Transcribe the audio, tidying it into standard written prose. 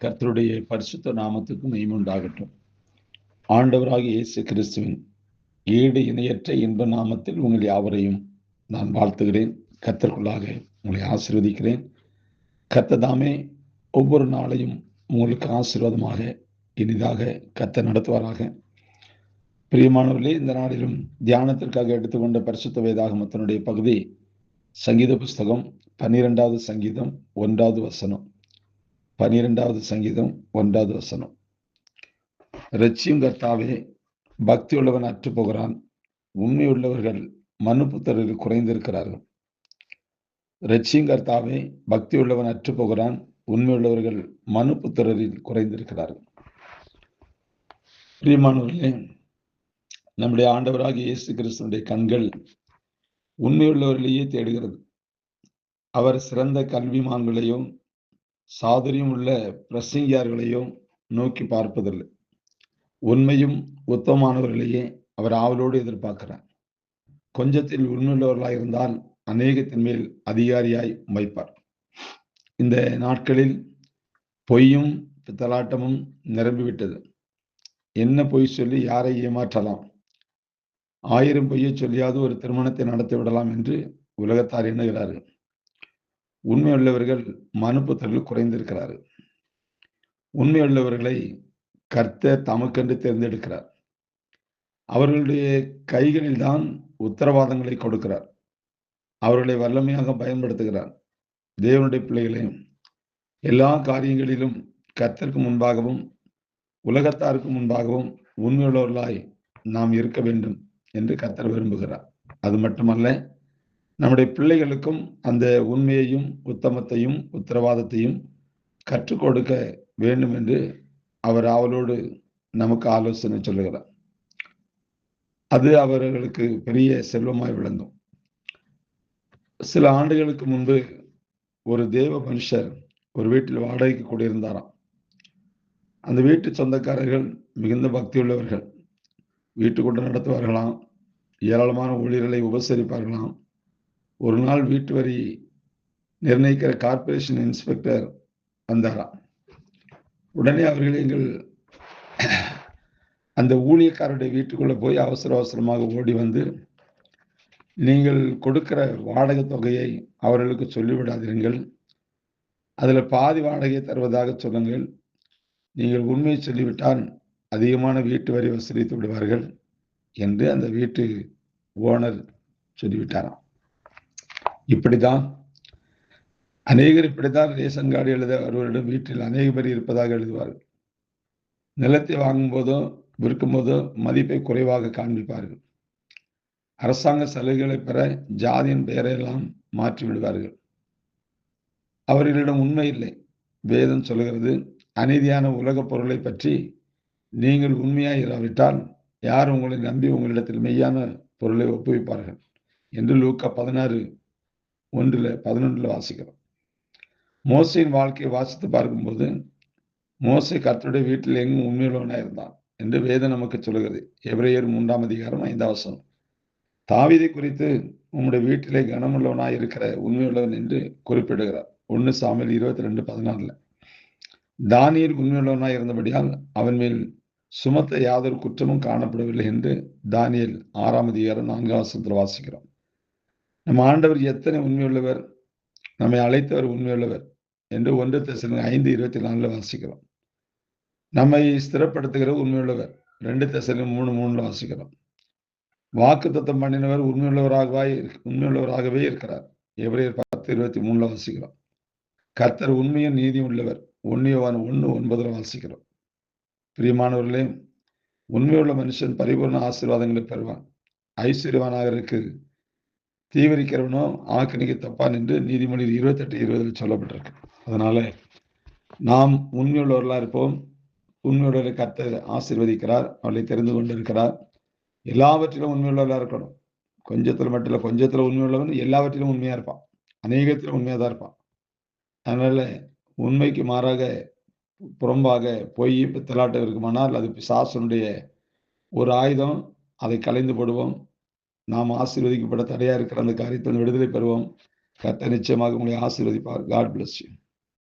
கர்த்தருடைய பரிசுத்த நாமத்துக்கு மகிமை உண்டாகட்டும். ஆண்டவராகிய இயேசு கிறிஸ்துவின் ஈடு இணையற்ற இன்ப நாமத்தில் உங்கள் யாவரையும் நான் வாழ்த்துகிறேன். கர்த்தருக்குள்ளாக உங்களை ஆசீர்வதிக்கிறேன். கர்த்தர் தாமே ஒவ்வொரு நாளையும் உங்களுக்கு ஆசீர்வாதமாக இனிதாக கர்த்தர் நடத்துவாராக. பிரியமானவர்களே, இந்த நாளிலும் தியானத்திற்காக எடுத்துக்கொண்ட பரிசுத்த வேதாகமத்தினுடைய பகுதி சங்கீத புஸ்தகம் 12வது சங்கீதம் 1வது வசனம். 12வது சங்கீதம் 1வது வசனம். இரட்சியும் கர்த்தாவே, பக்தியுள்ளவன் அற்று போகிறான், உண்மையுள்ளவர்கள் மனுபுத்திரரில் குறைந்திருக்கிறார்கள். இரட்சியும் கர்த்தாவே, பக்தியுள்ளவன் அற்று போகிறான், உண்மையுள்ளவர்கள் மனுபுத்திரரில் குறைந்திருக்கிறார்கள். பிரியமானவர்களே, நம்முடைய ஆண்டவராகிய இயேசு கிறிஸ்துவினுடைய கண்கள் உண்மையுள்ளவர்களையே தேடுகிறது. அவர் சிறந்த கல்விமான்களையும் சாதுரியம் உள்ள பிரசங்கியார்களையும் நோக்கி பார்ப்பதில்லை. உண்மையும் உத்தமமானவர்களையே அவர் ஆவலோடு எதிர்பார்க்கிறார். கொஞ்சத்தில் உண்மையுள்ளவர்களாக இருந்தால் அநேகத்தின் மேல் அதிகாரியாய் வைப்பார். இந்த நாட்களில் பொய்யும் பித்தலாட்டமும் நிரம்பிவிட்டது. என்ன பொய் சொல்லி யாரை ஏமாற்றலாம், 1000 பொய்யை சொல்லியாவது ஒரு திருமணத்தை நடத்தி விடலாம் என்று உலகத்தார் எண்ணுகிறார்கள். உண்மையுள்ளவர்கள் மனுபுத்திரரில் குறைந்திருக்கிறார்கள். உண்மையுள்ளவர்களை கர்த்தர் தமக்கென்று தேர்ந்தெடுக்கிறார். அவர்களுடைய கைகளில் தான் உத்தரவாதங்களை கொடுக்கிறார். அவர்களை வல்லமையாக பயன்படுத்துகிறார். தேவனுடைய பிள்ளைகளையும் எல்லா காரியங்களிலும் கர்த்தருக்கு முன்பாகவும் உலகத்தாருக்கு முன்பாகவும் உண்மையுள்ளவர்களாய் நாம் இருக்க வேண்டும் என்று கர்த்தர் விரும்புகிறார். அது மட்டுமல்ல, நம்முடைய பிள்ளைகளுக்கும் அந்த உண்மையையும் உத்தமத்தையும் உத்தரவாதத்தையும் கற்றுக் கொடுக்க வேண்டும் என்று அவர் ஆவலோடு நமக்கு ஆலோசனை சொல்லுகிறார். அது அவர்களுக்கு பெரிய செல்வமாய் விளங்கும். சில ஆண்டுகளுக்கு முன்பு ஒரு தேவ மனுஷர் ஒரு வீட்டில் வாடகைக்கு கூடியிருந்தாராம். அந்த வீட்டு சொந்தக்காரர்கள் மிகுந்த பக்தியுள்ளவர்கள். வீட்டுக்குண்டு நடத்துவார்களாம், ஏராளமான ஊழியர்களை உபசரிப்பார்களாம். ஒரு நாள் வீட்டு வரி நிர்ணயிக்கிற கார்பரேஷன் இன்ஸ்பெக்டர் வந்தாராம். உடனே அவர்கள் எங்கள் அந்த ஊழியக்காரருடைய வீட்டுக்குள்ள போய் அவசர அவசரமாக ஓடி வந்து, நீங்கள் கொடுக்கிற வாடகை தொகையை அவர்களுக்கு சொல்லிவிடாதீர்கள், அதில் பாதி வாடகையை தருவதாக சொல்லுங்கள், நீங்கள் உண்மையை சொல்லிவிட்டால் அதிகமான வீட்டு வரி வசூலித்து விடுவார்கள் என்று அந்த வீட்டு ஓனர் சொல்லிவிட்டாராம். இப்படித்தான் அநேகர் இப்படித்தான் ரேஷன் கார்டு எழுத அவர்களிடம் வீட்டில் அநேக பேர் இருப்பதாக எழுதுவார்கள். நிலத்தை வாங்கும் போதோ விற்கும் போதோ மதிப்பை குறைவாக காண்பிப்பார்கள். அரசாங்க சலுகைகளை பெற ஜாதியின் பெயரையெல்லாம் மாற்றி விடுவார்கள். அவர்களிடம் உண்மை இல்லை. வேதம் சொல்கிறது, அநீதியான உலக பொருளை பற்றி நீங்கள் உண்மையாய் இராவிட்டால் யார் உங்களை நம்பி உங்களிடத்தில் மெய்யான பொருளை ஒப்புவிப்பார்கள் என்று லூக்கா 16:1-11 வாசிக்கிறோம். மோசையின் வாழ்க்கையை வாசித்து பார்க்கும்போது மோசே கர்த்தருடைய வீட்டில் எங்கும் உண்மையுள்ளவனாக இருந்தான் என்று வேதம் நமக்கு சொல்கிறது. எபிரேயர் 3:5 வசனம். தாவீதை குறித்து உம்முடைய வீட்டிலே கனமுள்ளவனாய் இருக்கிற உண்மையுள்ளவன் என்று குறிப்பிடுகிறார். 1 சாமுவேல் 22:14. தானியேல் உண்மையுள்ளவனாய் இருந்தபடியால் அவன் மேல் சுமத்த யாதொரு குற்றமும் காணப்படவில்லை என்று தானியேல் 6:4 வாசிக்கிறோம். நம் ஆண்டவர் எத்தனை உண்மையுள்ளவர், நம்மை அழைத்தவர் உண்மையுள்ளவர் என்று 1 தெசலோனிக்கேயர் 5:24 வாசிக்கிறோம். நம்மை ஸ்திரப்படுத்துகிற உண்மையுள்ளவர் 2 தெசலோனிக்கேயர் 3:3 வாசிக்கிறோம். வாக்குத்தத்தம் பண்ணினவர் உண்மையுள்ளவராகவே இருக்கிறார். எபிரேயர் 10:23 வாசிக்கிறோம். கர்த்தர் உண்மையும் நீதியும் உள்ளவர் 1 யோவான் 1:9 வாசிக்கிறோம். பிரியமானவர்களே, உண்மையுள்ள மனுஷன் பரிபூர்ண ஆசீர்வாதங்களை பெறுவான். ஐஸ்வர்யவானாகருக்கு தீவிரிக்கிறவனோ ஆக்கினிக்கு தப்பான் என்று நீதிமொழியில் 28:20 சொல்லப்பட்டிருக்கு. அதனால நாம் உண்மையுள்ளவர்களாக இருப்போம். உண்மையுள்ள கர்த்தர் ஆசீர்வதிக்கிறார், அவளை தெரிந்து கொண்டிருக்கிறார். எல்லாவற்றிலும் உண்மையுள்ளவர்களாக இருக்கணும். கொஞ்சத்தில் மட்டும் இல்லை, கொஞ்சத்தில் உண்மையுள்ளவன் எல்லாவற்றிலும் உண்மையா இருப்பான், அநேகத்திலும் உண்மையா தான் இருப்பான். அதனால உண்மைக்கு மாறாக புறம்பாக பொய் பித்தலாட்டம் இருக்குமானால் அது பிசாசனுடைய ஒரு ஆயுதம். அதை கலைந்து போடுவோம். நாம் ஆசீர்வதிக்கப்பட தடையா இருக்கிற அந்த காரியத்தில் விடுதலை பெறுவோம். கர்த்தர் நிச்சயமாக உங்களை ஆசீர்வதிப்பார். God bless you.